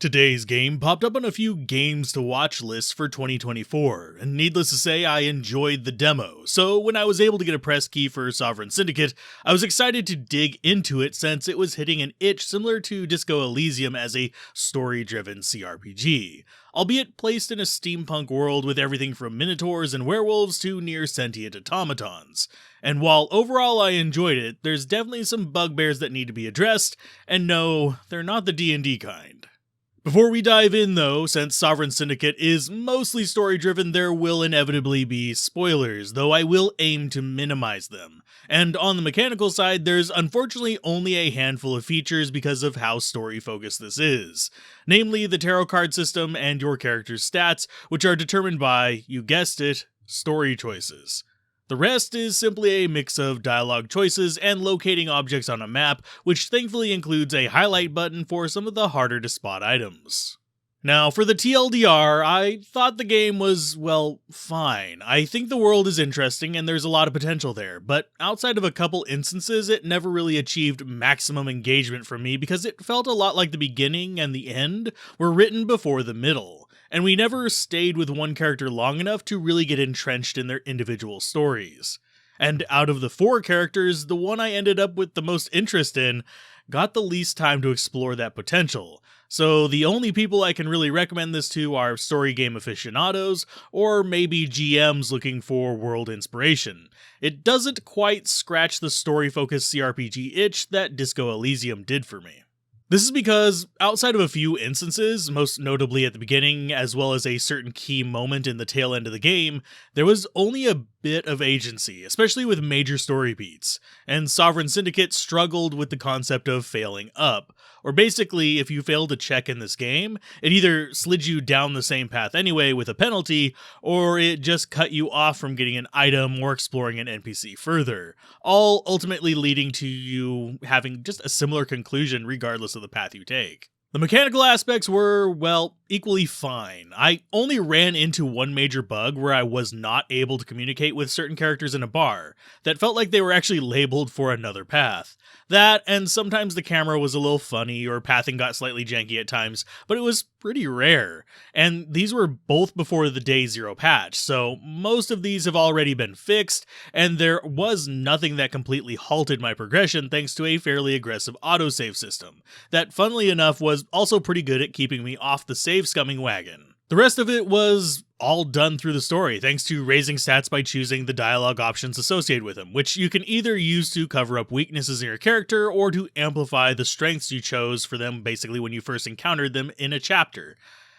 Today's game popped up on a few games to watch lists for 2024, and needless to say, I enjoyed the demo. So when I was able to get a press key for Sovereign Syndicate, I was excited to dig into it since it was hitting an itch similar to Disco Elysium as a story-driven cRPG, albeit placed in a steampunk world with everything from minotaurs and werewolves to near-sentient automatons. And while overall I enjoyed it, there's definitely some bugbears that need to be addressed, and no, they're not the D&D kind. Before we dive in though, since Sovereign Syndicate is mostly story-driven, there will inevitably be spoilers, though I will aim to minimize them. And on the mechanical side, there's unfortunately only a handful of features because of how story-focused this is. Namely, the tarot card system and your character's stats, which are determined by, you guessed it, story choices. The rest is simply a mix of dialogue choices and locating objects on a map, which thankfully includes a highlight button for some of the harder to spot items. Now, for the TLDR, I thought the game was, well, fine. I think the world is interesting and there's a lot of potential there, but outside of a couple instances, it never really achieved maximum engagement from me because it felt a lot like the beginning and the end were written before the middle. And we never stayed with one character long enough to really get entrenched in their individual stories. And out of the four characters, the one I ended up with the most interest in got the least time to explore that potential. So the only people I can really recommend this to are story game aficionados, or maybe GMs looking for world inspiration. It doesn't quite scratch the story-focused cRPG itch that Disco Elysium did for me. This is because, outside of a few instances, most notably at the beginning, as well as a certain key moment in the tail end of the game, there was only a bit of agency, especially with major story beats, and Sovereign Syndicate struggled with the concept of failing up, or basically, if you failed to check in this game, it either slid you down the same path anyway with a penalty, or it just cut you off from getting an item or exploring an NPC further, all ultimately leading to you having just a similar conclusion regardless of the path you take. The mechanical aspects were, well, equally fine. I only ran into one major bug where I was not able to communicate with certain characters in a bar that felt like they were actually labeled for another path. That, and sometimes the camera was a little funny or pathing got slightly janky at times, but it was pretty rare. And these were both before the Day Zero patch, so most of these have already been fixed, and there was nothing that completely halted my progression thanks to a fairly aggressive autosave system that, funnily enough, was also pretty good at keeping me off the save scumming wagon. The rest of it was all done through the story, thanks to raising stats by choosing the dialogue options associated with them, which you can either use to cover up weaknesses in your character or to amplify the strengths you chose for them basically when you first encountered them in a chapter.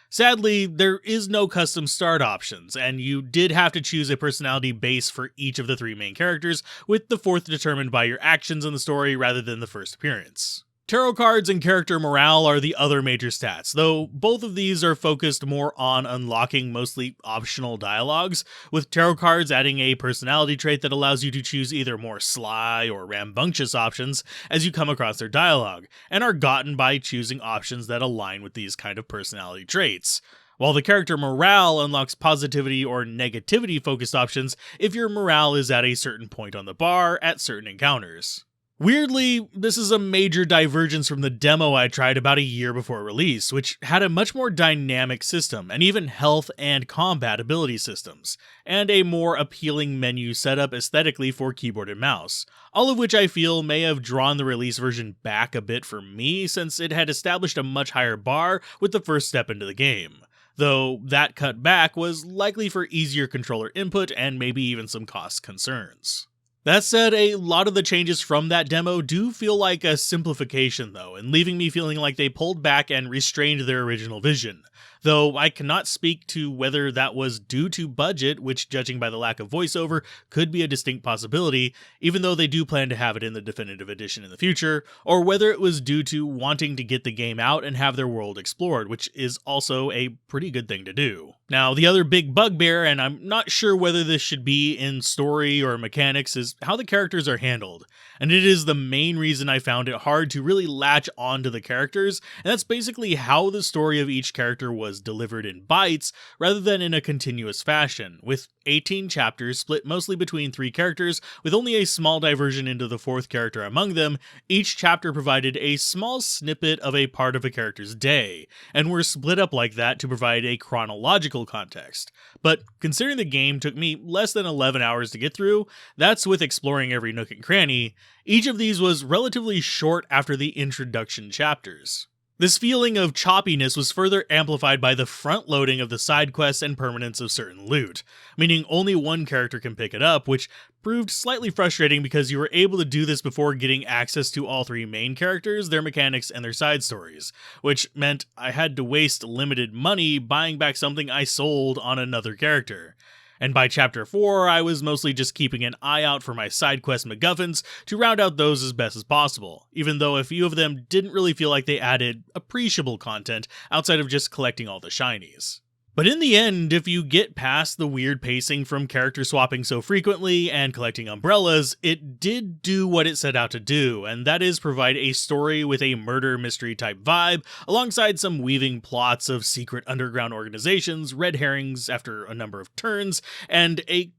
Sadly, there is no custom start options, and you did have to choose a personality base for each of the three main characters, with the fourth determined by your actions in the story rather than the first appearance. Tarot cards and character morale are the other major stats, though both of these are focused more on unlocking mostly optional dialogues, with tarot cards adding a personality trait that allows you to choose either more sly or rambunctious options as you come across their dialogue, and are gotten by choosing options that align with these kind of personality traits. While the character morale unlocks positivity or negativity focused options if your morale is at a certain point on the bar at certain encounters. Weirdly, this is a major divergence from the demo I tried about a year before release, which had a much more dynamic system, and even health and combat ability systems, and a more appealing menu setup aesthetically for keyboard and mouse, all of which I feel may have drawn the release version back a bit for me since it had established a much higher bar with the first step into the game, though that cut back was likely for easier controller input and maybe even some cost concerns. That said, a lot of the changes from that demo do feel like a simplification though, and leaving me feeling like they pulled back and restrained their original vision. Though I cannot speak to whether that was due to budget, which judging by the lack of voiceover could be a distinct possibility, even though they do plan to have it in the definitive edition in the future, or whether it was due to wanting to get the game out and have their world explored, which is also a pretty good thing to do. Now, the other big bugbear, and I'm not sure whether this should be in story or mechanics, is how the characters are handled. And it is the main reason I found it hard to really latch onto the characters, and that's basically how the story of each character was was delivered in bites rather than in a continuous fashion, with 18 chapters split mostly between 3 characters with only a small diversion into the 4th character among them. Each chapter provided a small snippet of a part of a character's day, and were split up like that to provide a chronological context. But considering the game took me less than 11 hours to get through, that's with exploring every nook and cranny, each of these was relatively short after the introduction chapters. This feeling of choppiness was further amplified by the front-loading of the side quests and permanence of certain loot, meaning only one character can pick it up, which proved slightly frustrating because you were able to do this before getting access to all 3 main characters, their mechanics, and their side stories, which meant I had to waste limited money buying back something I sold on another character. And by chapter 4, I was mostly just keeping an eye out for my side quest MacGuffins to round out those as best as possible, even though a few of them didn't really feel like they added appreciable content outside of just collecting all the shinies. But in the end, if you get past the weird pacing from character swapping so frequently and collecting umbrellas, it did do what it set out to do, and that is provide a story with a murder mystery type vibe, alongside some weaving plots of secret underground organizations, red herrings after a number of turns, and a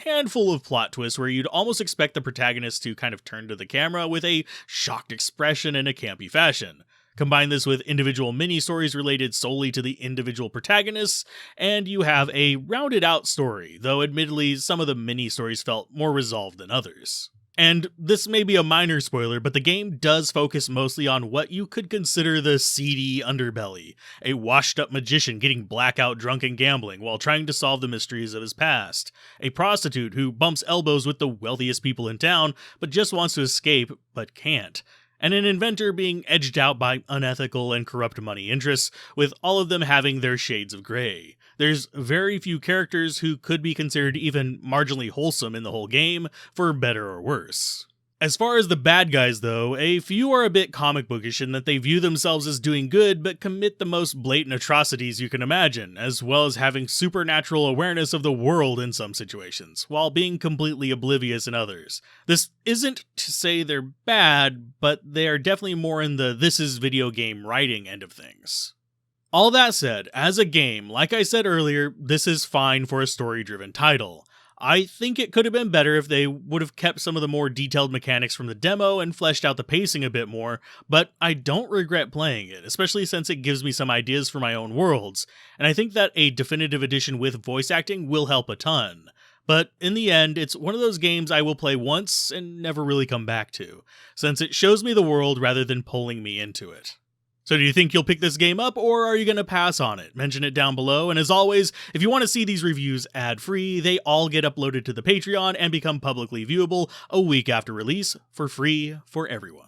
handful of plot twists where you'd almost expect the protagonist to kind of turn to the camera with a shocked expression in a campy fashion. Combine this with individual mini-stories related solely to the individual protagonists, and you have a rounded-out story, though admittedly some of the mini-stories felt more resolved than others. And this may be a minor spoiler, but the game does focus mostly on what you could consider the seedy underbelly, a washed-up magician getting blackout drunk and gambling while trying to solve the mysteries of his past, a prostitute who bumps elbows with the wealthiest people in town but just wants to escape but can't, and an inventor being edged out by unethical and corrupt money interests, with all of them having their shades of gray. There's very few characters who could be considered even marginally wholesome in the whole game, for better or worse. As far as the bad guys though, a few are a bit comic bookish in that they view themselves as doing good but commit the most blatant atrocities you can imagine, as well as having supernatural awareness of the world in some situations, while being completely oblivious in others. This isn't to say they're bad, but they are definitely more in the this is video game writing end of things. All that said, as a game, like I said earlier, this is fine for a story-driven title. I think it could have been better if they would have kept some of the more detailed mechanics from the demo and fleshed out the pacing a bit more, but I don't regret playing it, especially since it gives me some ideas for my own worlds, and I think that a definitive edition with voice acting will help a ton. But in the end, it's one of those games I will play once and never really come back to, since it shows me the world rather than pulling me into it. So do you think you'll pick this game up, or are you going to pass on it? Mention it down below, and as always, if you want to see these reviews ad-free, they all get uploaded to the Patreon and become publicly viewable a week after release, for free for everyone.